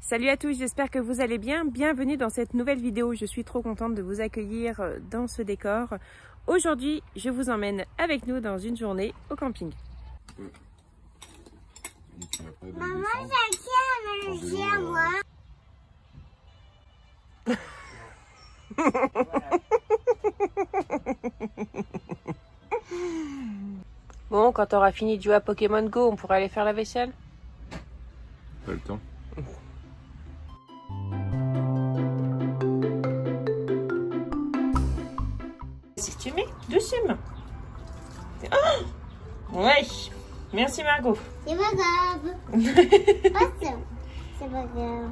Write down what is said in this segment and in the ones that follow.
Salut à tous, j'espère que vous allez bien. Bienvenue dans cette nouvelle vidéo. Je suis trop contente de vous accueillir dans ce décor. Aujourd'hui, je vous emmène avec nous dans une journée au camping. Maman, j'ai qui à manger à moi? Bon, quand tu auras fini de jouer à Pokémon Go, on pourra aller faire la vaisselle? Pas le temps. Si tu mets doucement. Oh ouais. Merci Margot. C'est pas grave. C'est pas grave.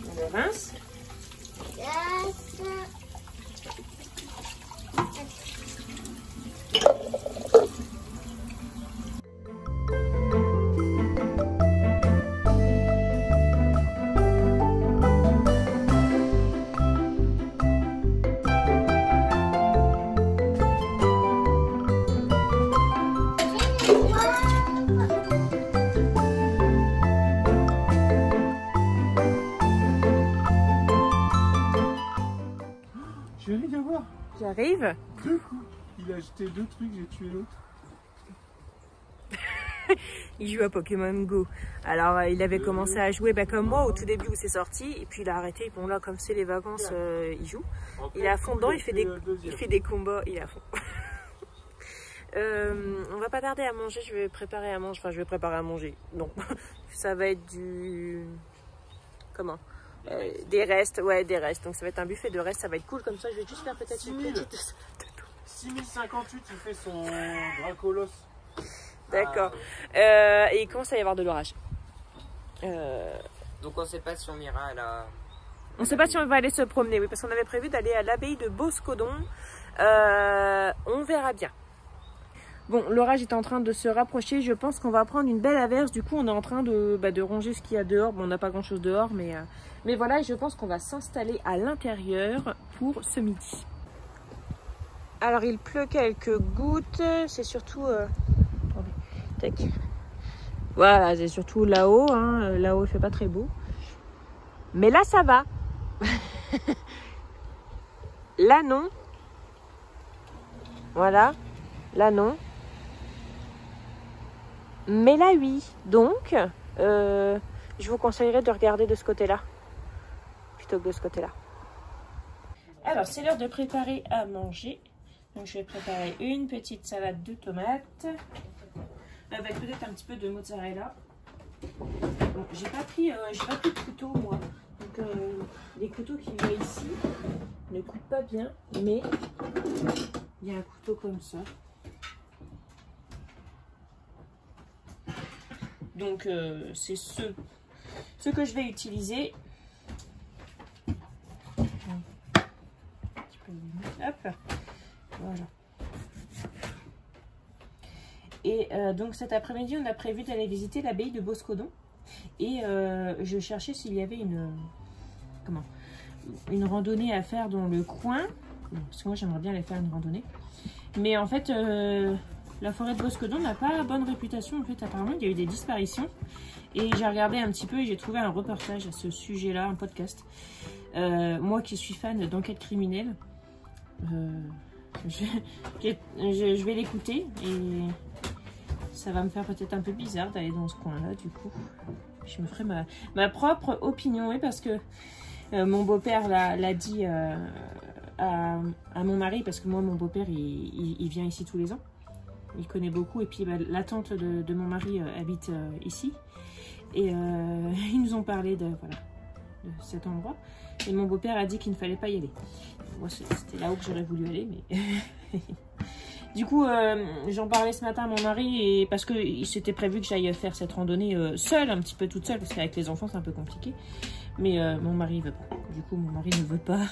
On le rince. Je viens de voir. J'arrive. Deux coups. Il a acheté deux trucs, j'ai tué l'autre. Il joue à Pokémon Go. Alors il avait commencé à jouer comme moi au tout début où c'est sorti. Et puis il a arrêté. Bon là comme c'est les vacances, il joue. Il est à fond dedans, il fait des combats, il est à fond. On va pas tarder à manger, je vais préparer à manger. Enfin je vais préparer à manger. Non. Ça va être du... Comment des restes, ouais, des restes. Donc ça va être un buffet de restes, ça va être cool comme ça. Je vais juste faire peut-être une petite... 6058, il fait son Dracolos. D'accord. Et il commence à y avoir de l'orage. Donc on sait pas si on ira à la... On sait pas si on va aller se promener, oui, parce qu'on avait prévu d'aller à l'abbaye de Boscodon. On verra bien. Bon, l'orage est en train de se rapprocher. Je pense qu'on va prendre une belle averse. Du coup, on est en train de ronger ce qu'il y a dehors. Bon, on n'a pas grand-chose dehors, mais voilà. Et je pense qu'on va s'installer à l'intérieur pour ce midi. Alors, il pleut quelques gouttes. C'est surtout... Tac. Voilà, c'est surtout là-haut. Hein. Là-haut, il fait pas très beau. Mais là, ça va. Là, non. Voilà. Là, non. Mais là, oui. Donc, je vous conseillerais de regarder de ce côté-là. Plutôt que de ce côté-là. Alors, c'est l'heure de préparer à manger. Donc, je vais préparer une petite salade de tomates. Avec peut-être un petit peu de mozzarella. Bon, j'ai pas pris de couteau, moi. Donc, les couteaux qu'il y a ici ne coupent pas bien. Mais, il y a un couteau comme ça. Donc c'est ce que je vais utiliser. Hop, voilà. Et donc cet après-midi, on a prévu d'aller visiter l'abbaye de Boscodon. Et je cherchais s'il y avait une randonnée à faire dans le coin. Parce que moi, j'aimerais bien aller faire une randonnée. Mais en fait... la forêt de Boscodon n'a pas bonne réputation. En fait, apparemment, il y a eu des disparitions. Et j'ai regardé un petit peu et j'ai trouvé un reportage à ce sujet-là, un podcast. Moi qui suis fan d'enquête criminelle, je vais l'écouter. Et ça va me faire peut-être un peu bizarre d'aller dans ce coin-là, du coup. Je me ferai ma propre opinion. Oui, parce que mon beau-père l'a dit à mon mari. Parce que moi, mon beau-père, il vient ici tous les ans. Il connaît beaucoup et puis la tante de mon mari habite ici et ils nous ont parlé de cet endroit et mon beau-père a dit qu'il ne fallait pas y aller. Moi c'était là où j'aurais voulu aller mais du coup j'en parlais ce matin à mon mari et parce que il s'était prévu que j'aille faire cette randonnée seule, un petit peu toute seule parce qu'avec les enfants c'est un peu compliqué mais mon mari ne veut pas. Du coup mon mari ne veut pas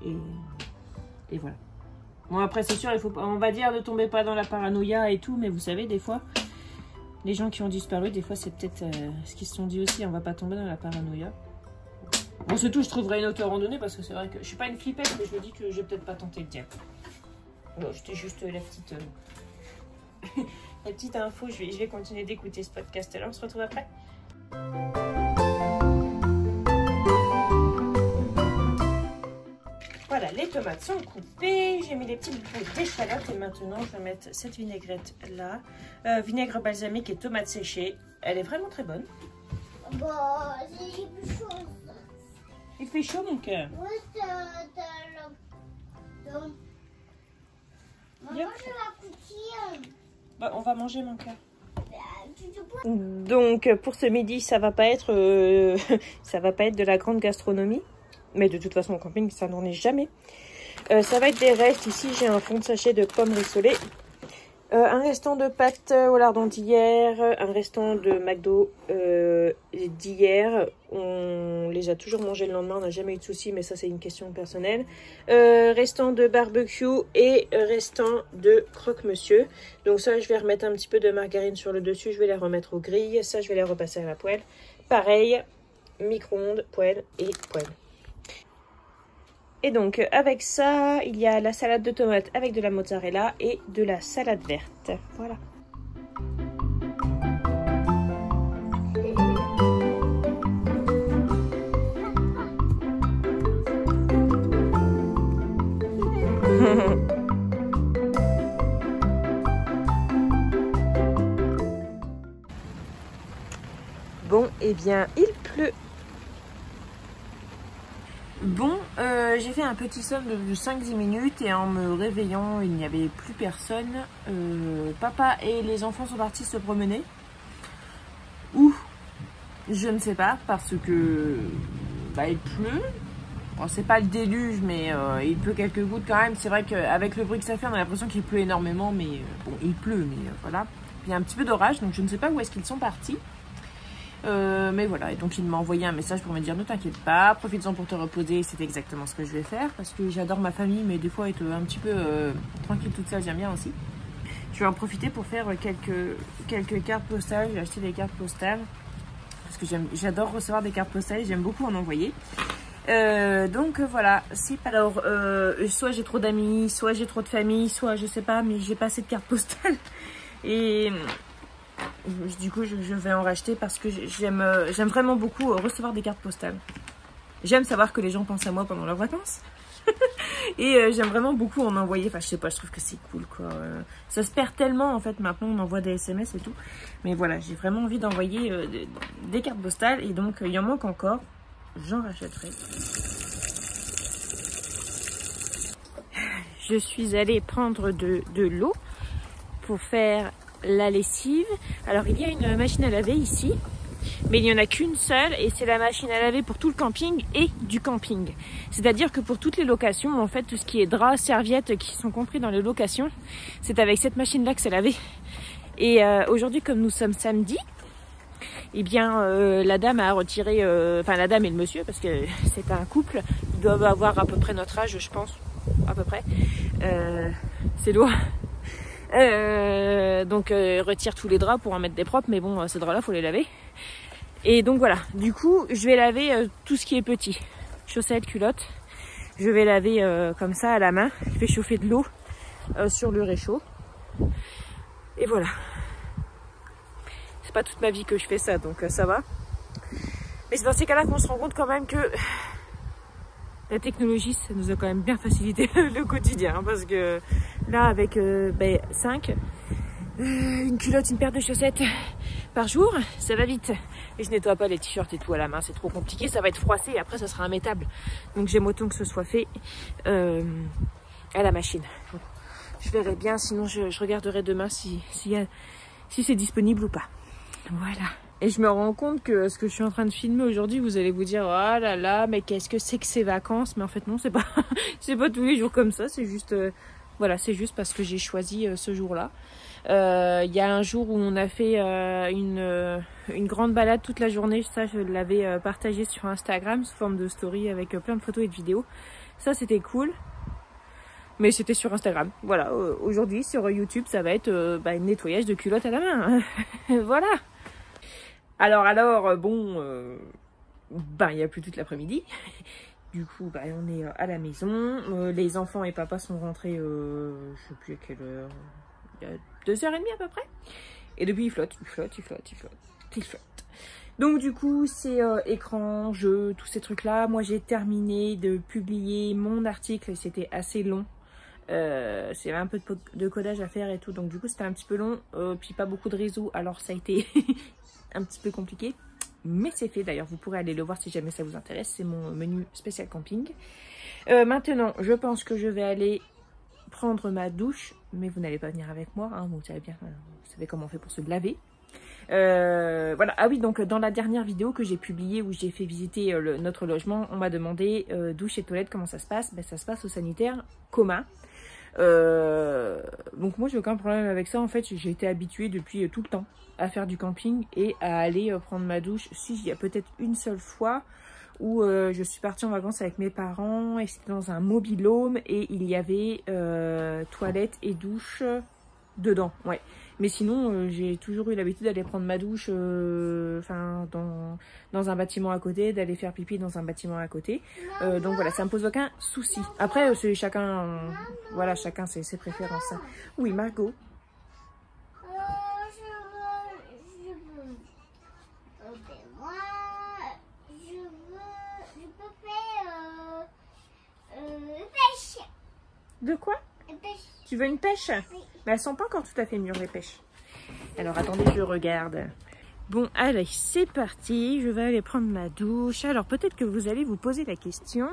et voilà. Bon après c'est sûr, on va dire ne tombez pas dans la paranoïa et tout, mais vous savez des fois Les gens qui ont disparu, des fois, c'est peut-être ce qu'ils se sont dit aussi. On va pas tomber dans la paranoïa. Bon, surtout, je trouverai une autre randonnée parce que c'est vrai que je suis pas une flippette, mais je me dis que je vais peut-être pas tenter le diable. Bon, c'était juste la petite, la petite info. Je vais continuer d'écouter ce podcast-là. On se retrouve après. Voilà, les tomates sont coupées. J'ai mis les petites bouts d'échalotes et maintenant je vais mettre cette vinaigrette là. Vinaigre balsamique et tomates séchées. Elle est vraiment très bonne. Bah, c'est chaud. Il fait chaud mon cœur. Oui, maman, je la coutille. Bah, on va manger mon cœur. Donc pour ce midi, ça va pas être de la grande gastronomie, mais de toute façon au camping ça n'en est jamais. Ça va être des restes. Ici j'ai un fond de sachet de pommes rissolées, un restant de pâtes au lardon d'hier, un restant de McDo d'hier. On les a toujours mangés le lendemain, on n'a jamais eu de soucis, mais ça c'est une question personnelle. Restant de barbecue et restant de croque-monsieur. Donc ça je vais remettre un petit peu de margarine sur le dessus, je vais les remettre aux grilles. Ça je vais les repasser à la poêle. Pareil, micro-ondes, poêle et poêle. Et donc avec ça, il y a la salade de tomates avec de la mozzarella et de la salade verte. Voilà. Bon, eh bien, il pleut. Bon, j'ai fait un petit somme de 5-10 minutes et en me réveillant, il n'y avait plus personne. Papa et les enfants sont partis se promener. Où? Je ne sais pas, parce que bah, il pleut. Bon, c'est pas le déluge, mais il pleut quelques gouttes quand même. C'est vrai qu'avec le bruit que ça fait, on a l'impression qu'il pleut énormément, mais bon, il pleut, mais voilà. Il y a un petit peu d'orage, donc je ne sais pas où est-ce qu'ils sont partis. Mais voilà, et donc il m'a envoyé un message pour me dire ne t'inquiète pas, profites-en pour te reposer. C'est exactement ce que je vais faire parce que j'adore ma famille, mais des fois être un petit peu tranquille toute seule, j'aime bien aussi. Je vais en profiter pour faire quelques cartes postales. J'ai acheté des cartes postales parce que j'adore recevoir des cartes postales et j'aime beaucoup en envoyer. Donc voilà, alors soit j'ai trop d'amis, soit j'ai trop de famille, soit je sais pas, mais j'ai pas assez de cartes postales et du coup je vais en racheter parce que j'aime vraiment beaucoup recevoir des cartes postales. J'aime savoir que les gens pensent à moi pendant leurs vacances. Et j'aime vraiment beaucoup en envoyer. Enfin je sais pas, je trouve que c'est cool quoi. Ça se perd tellement en fait maintenant, on envoie des SMS et tout. Mais voilà, j'ai vraiment envie d'envoyer des cartes postales. Et donc il en manque encore. J'en rachèterai. Je suis allée prendre de l'eau pour faire la lessive. Alors il y a une machine à laver ici, mais il n'y en a qu'une seule et c'est la machine à laver pour tout le camping et du camping. C'est-à-dire que pour toutes les locations, en fait tout ce qui est draps, serviettes qui sont compris dans les locations, c'est avec cette machine-là que c'est lavé. Et aujourd'hui, comme nous sommes samedi, eh bien la dame a retiré, enfin la dame et le monsieur, parce que c'est un couple, ils doivent avoir à peu près notre âge je pense, à peu près, c'est loin. Donc retire tous les draps pour en mettre des propres, mais bon ces draps là faut les laver. Et donc voilà, du coup je vais laver tout ce qui est petit, chaussettes, culottes, je vais laver comme ça à la main. Je vais chauffer de l'eau sur le réchaud et voilà. C'est pas toute ma vie que je fais ça, donc ça va, mais c'est dans ces cas là qu'on se rend compte quand même que la technologie, ça nous a quand même bien facilité le quotidien, hein, parce que là, avec 5, une culotte, une paire de chaussettes par jour, ça va vite. Et je nettoie pas les t-shirts et tout à la main, c'est trop compliqué, ça va être froissé et après ça sera immétable. Donc j'aime autant que ce soit fait à la machine. Bon, je verrai bien, sinon je regarderai demain si c'est disponible ou pas. Voilà. Et je me rends compte que ce que je suis en train de filmer aujourd'hui, vous allez vous dire, oh là là, mais qu'est-ce que c'est que ces vacances? Mais en fait non, c'est pas tous les jours comme ça, c'est juste, voilà, c'est juste parce que j'ai choisi ce jour-là. Il y a un jour où on a fait une grande balade toute la journée, ça je l'avais partagé sur Instagram sous forme de story avec plein de photos et de vidéos. Ça c'était cool. Mais c'était sur Instagram. Voilà, aujourd'hui sur YouTube, ça va être un nettoyage de culottes à la main. Voilà. Alors, bon, il n'y a plus toute l'après-midi. Du coup, on est à la maison. Les enfants et papa sont rentrés, je sais plus à quelle heure, il y a 2h30 à peu près. Et depuis, ils flottent. Donc du coup, c'est écran, jeu, tous ces trucs-là. Moi, j'ai terminé de publier mon article. C'était assez long. C'est un peu de codage à faire et tout. Donc du coup, c'était un petit peu long. Puis pas beaucoup de réseau. Alors ça a été un petit peu compliqué. Mais c'est fait. D'ailleurs, vous pourrez aller le voir si jamais ça vous intéresse. C'est mon menu spécial camping. Maintenant, je pense que je vais aller prendre ma douche. Mais vous n'allez pas venir avec moi. Hein, vous savez bien, vous savez comment on fait pour se laver. Voilà. Ah oui, donc dans la dernière vidéo que j'ai publiée où j'ai fait visiter notre logement, on m'a demandé douche et toilette, comment ça se passe. Ça se passe au sanitaire commun. Donc moi j'ai aucun problème avec ça. En fait, j'ai été habituée depuis tout le temps à faire du camping et à aller prendre ma douche. Si, il y a peut-être une seule fois où je suis partie en vacances avec mes parents et c'était dans un mobil-home et il y avait toilette et douche dedans, ouais. Mais sinon, j'ai toujours eu l'habitude d'aller prendre ma douche dans un bâtiment à côté, d'aller faire pipi dans un bâtiment à côté. Donc voilà, ça me pose aucun souci. Après, c'est chacun, voilà, chacun ses préférences. Oui, Margot. De quoi? Tu veux une pêche? Oui. Mais elles sont pas encore tout à fait mûres, les pêches. Alors attendez, je regarde. Bon, allez, c'est parti. Je vais aller prendre ma douche. Alors peut-être que vous allez vous poser la question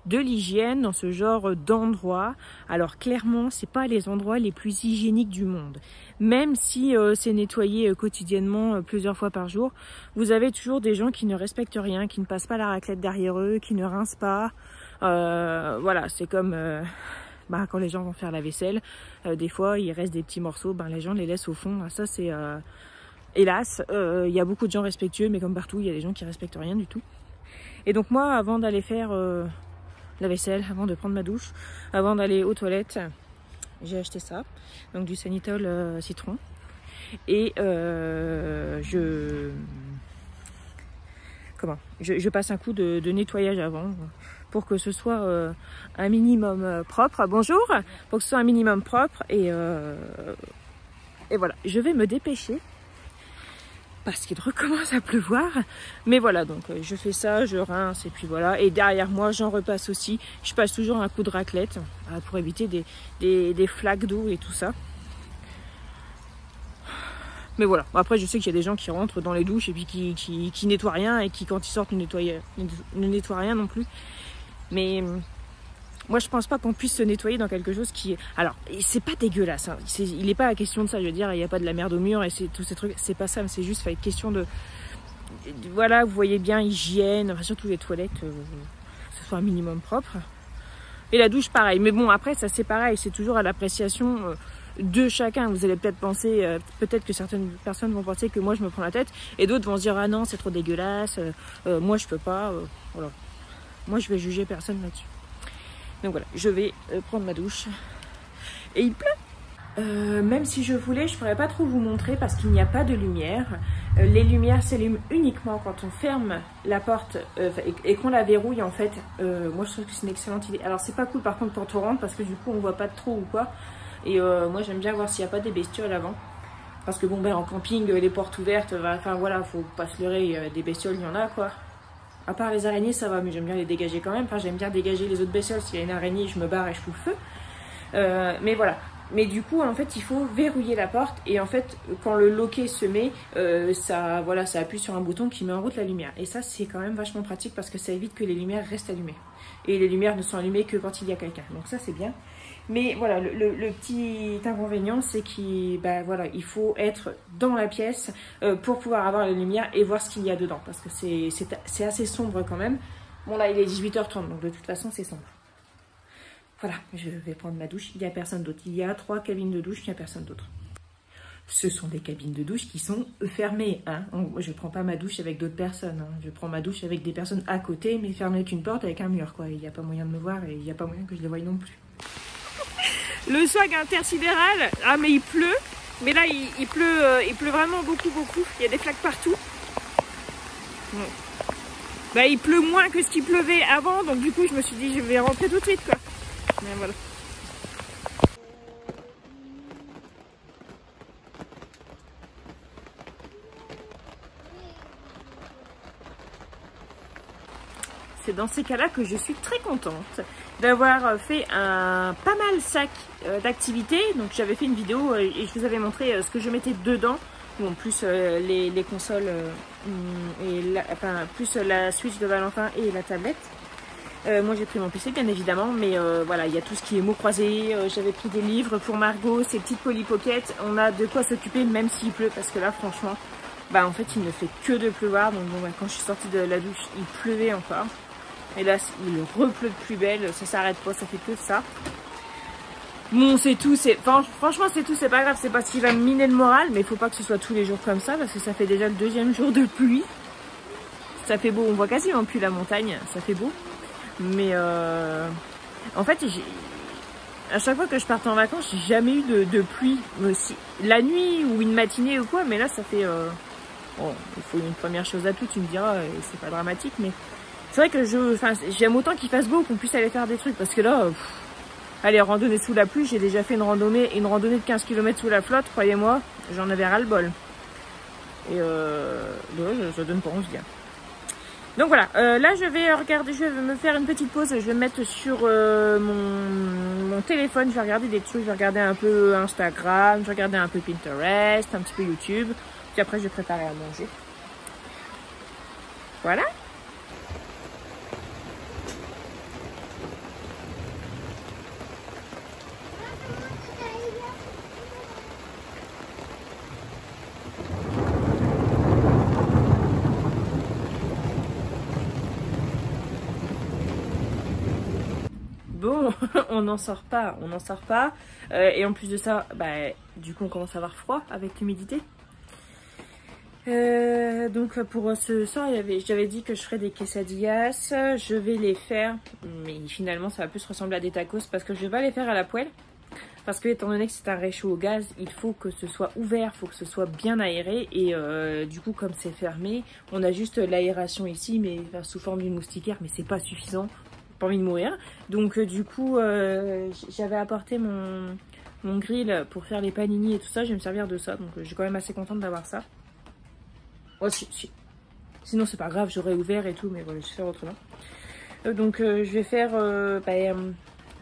de l'hygiène dans ce genre d'endroit. Alors clairement, c'est pas les endroits les plus hygiéniques du monde. Même si c'est nettoyé quotidiennement plusieurs fois par jour, vous avez toujours des gens qui ne respectent rien, qui ne passent pas la raclette derrière eux, qui ne rincent pas. Voilà, c'est comme... quand les gens vont faire la vaisselle, des fois il reste des petits morceaux, les gens les laissent au fond. Ça c'est hélas, il y a beaucoup de gens respectueux, mais comme partout il y a des gens qui respectent rien du tout. Et donc moi, avant d'aller faire la vaisselle, avant de prendre ma douche, avant d'aller aux toilettes, j'ai acheté ça, donc du Sanitol citron, et je passe un coup de nettoyage avant pour que ce soit un minimum propre. Bonjour, pour que ce soit un minimum propre et voilà, je vais me dépêcher parce qu'il recommence à pleuvoir. Mais voilà, donc je fais ça, je rince et puis voilà. Et derrière moi, j'en repasse aussi. Je passe toujours un coup de raclette pour éviter des flaques d'eau et tout ça. Mais voilà, après je sais qu'il y a des gens qui rentrent dans les douches et puis qui nettoient rien et qui quand ils sortent ne nettoient rien non plus. Mais moi je pense pas qu'on puisse se nettoyer dans quelque chose qui... Alors, c'est pas dégueulasse, hein. Il n'est pas la question de ça, je veux dire, il n'y a pas de la merde au mur et tous ces trucs, c'est pas ça, mais c'est juste une question de... Voilà, vous voyez bien, hygiène, enfin, surtout les toilettes, que ce soit un minimum propre. Et la douche pareil, mais bon après ça c'est pareil, c'est toujours à l'appréciation... de chacun. Vous allez peut-être penser, peut-être que certaines personnes vont penser que moi je me prends la tête et d'autres vont se dire ah non c'est trop dégueulasse, moi je peux pas, voilà. Moi je vais juger personne là-dessus. Donc voilà, je vais prendre ma douche et il pleut. Même si je voulais, je pourrais pas trop vous montrer parce qu'il n'y a pas de lumière. Les lumières s'allument uniquement quand on ferme la porte et qu'on la verrouille en fait. Moi je trouve que c'est une excellente idée. Alors c'est pas cool par contre quand on rentre parce que du coup on voit pas trop ou quoi. Et moi j'aime bien voir s'il n'y a pas des bestioles avant. Parce que bon en camping, les portes ouvertes, enfin voilà, faut pas se leurrer, des bestioles il y en a quoi. À part les araignées ça va, mais j'aime bien les dégager quand même. Enfin j'aime bien dégager les autres bestioles, s'il y a une araignée je me barre et je fous le feu. Mais voilà. Mais du coup en fait il faut verrouiller la porte et en fait quand le loquet se met, ça appuie sur un bouton qui met en route la lumière. Et ça c'est quand même vachement pratique parce que ça évite que les lumières restent allumées. Et les lumières ne sont allumées que quand il y a quelqu'un. Donc ça c'est bien. Mais voilà, le petit inconvénient, c'est qu'il il faut être dans la pièce pour pouvoir avoir la lumière et voir ce qu'il y a dedans. Parce que c'est assez sombre quand même. Bon là, il est 18h30, donc de toute façon, c'est sombre. Voilà, je vais prendre ma douche. Il n'y a personne d'autre. Il y a 3 cabines de douche, il n'y a personne d'autre. Ce sont des cabines de douche qui sont fermées. Hein. Je ne prends pas ma douche avec d'autres personnes. Hein. Je prends ma douche avec des personnes à côté, mais fermées avec une porte, avec un mur. Quoi. Il n'y a pas moyen de me voir et il n'y a pas moyen que je les voie non plus. Le SOG intersidéral, ah mais il pleut. Mais là il pleut vraiment beaucoup. Il y a des flaques partout. Bon. Bah, il pleut moins que ce qui pleuvait avant, donc du coup je me suis dit je vais rentrer tout de suite quoi. Mais voilà. C'est dans ces cas-là que je suis très contente d'avoir fait un pas mal sac d'activités. Donc j'avais fait une vidéo et je vous avais montré ce que je mettais dedans. Bon, plus les consoles plus la Switch de Valentin et la tablette. Moi j'ai pris mon PC bien évidemment, mais voilà, il y a tout ce qui est mots croisés. J'avais pris des livres pour Margot, ces petites Polly Pocket. On a de quoi s'occuper même s'il pleut, parce que là franchement, bah en fait il ne fait que de pleuvoir. Donc bon, bah, quand je suis sortie de la douche, il pleuvait encore. Et là il repleut de plus belle, ça s'arrête pas, ça fait que ça. Bon, c'est tout, franchement c'est tout, c'est pas grave, c'est pas ce qui va me miner le moral, mais il faut pas que ce soit tous les jours comme ça, parce que ça fait déjà le 2e jour de pluie. Ça fait beau, on voit quasiment plus la montagne, ça fait beau. Mais en fait, à chaque fois que je parte en vacances, j'ai jamais eu de pluie. La nuit ou une matinée ou quoi, mais là ça fait... Bon, il faut une première chose à tout, tu me diras, c'est pas dramatique, mais... C'est vrai que j'aime autant qu'il fasse beau, qu'on puisse aller faire des trucs, parce que là... Allez, randonnée sous la pluie, j'ai déjà fait une randonnée de 15 km sous la flotte, croyez-moi, j'en avais ras le bol. Et ça donne pas envie. Donc voilà, là je vais me faire une petite pause, je vais me mettre sur mon téléphone, je vais regarder des trucs, je vais regarder un peu Instagram, je vais regarder un peu Pinterest, un petit peu YouTube, puis après je vais préparer à manger. Voilà. Bon, on n'en sort pas. Et en plus de ça, bah, du coup on commence à avoir froid avec l'humidité. Donc pour ce soir, j'avais dit que je ferais des quesadillas. Je vais les faire, mais finalement ça va plus ressembler à des tacos parce que je vais pas les faire à la poêle. Parce que étant donné que c'est un réchaud au gaz, il faut que ce soit ouvert, il faut que ce soit bien aéré. Et du coup comme c'est fermé, on a juste l'aération ici, mais sous forme d'une moustiquaire, mais c'est pas suffisant. Pas envie de mourir. Donc du coup j'avais apporté mon grill pour faire les panini et tout ça. Je vais me servir de ça, donc je suis quand même assez contente d'avoir ça. Oh, sinon c'est pas grave, j'aurais ouvert et tout, mais voilà, je vais faire autrement. Donc je vais faire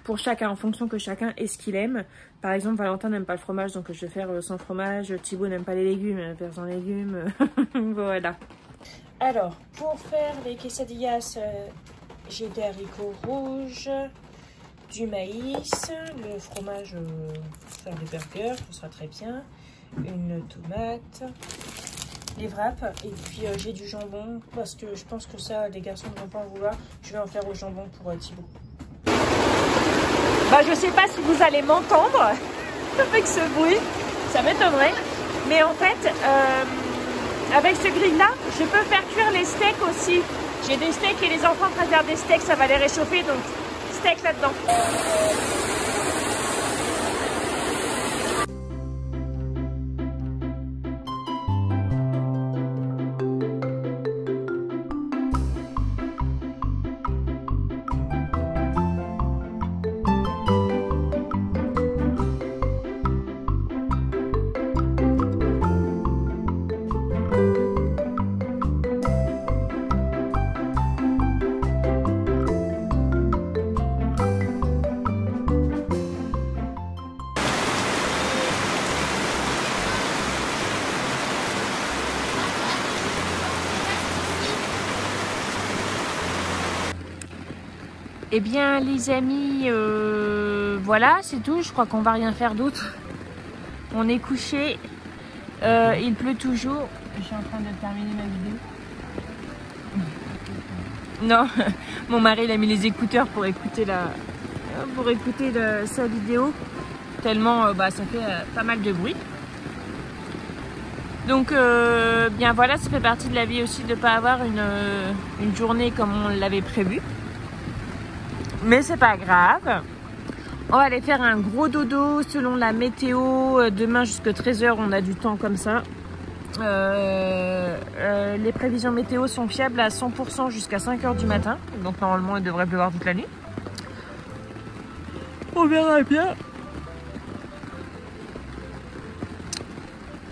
pour chacun, en fonction que chacun ait ce qu'il aime. Par exemple, Valentin n'aime pas le fromage, donc je vais faire sans fromage. Thibaut n'aime pas les légumes, faire sans légumes. Voilà. Alors, pour faire les quesadillas, j'ai des haricots rouges, du maïs, le fromage pour faire des burgers, ce sera très bien, une tomate, les wraps, et puis j'ai du jambon, parce que je pense que ça, les garçons ne vont pas en vouloir. Je vais en faire au jambon pour Thibaut. Bah, je sais pas si vous allez m'entendre avec ce bruit, ça m'étonnerait, mais en fait, avec ce grill-là, je peux faire cuire les steaks aussi. J'ai des steaks et les enfants préfèrent des steaks, ça va les réchauffer, donc steak là-dedans. Eh bien les amis, voilà, c'est tout. Je crois qu'on va rien faire d'autre. On est couché, il pleut toujours. Je suis en train de terminer ma vidéo. Non, mon mari il a mis les écouteurs pour écouter sa vidéo. Tellement ça fait pas mal de bruit. Donc bien voilà, ça fait partie de la vie aussi de ne pas avoir une journée comme on l'avait prévu. Mais c'est pas grave. On va aller faire un gros dodo selon la météo. Demain jusqu'à 13 h, on a du temps comme ça. Les prévisions météo sont fiables à 100% jusqu'à 5 h du matin. Donc normalement, il devrait pleuvoir toute la nuit. On verra bien.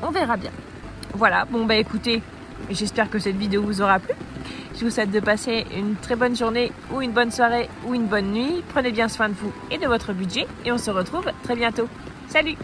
On verra bien. Voilà, bon bah écoutez, j'espère que cette vidéo vous aura plu. Je vous souhaite de passer une très bonne journée ou une bonne soirée ou une bonne nuit. Prenez bien soin de vous et de votre budget et on se retrouve très bientôt. Salut!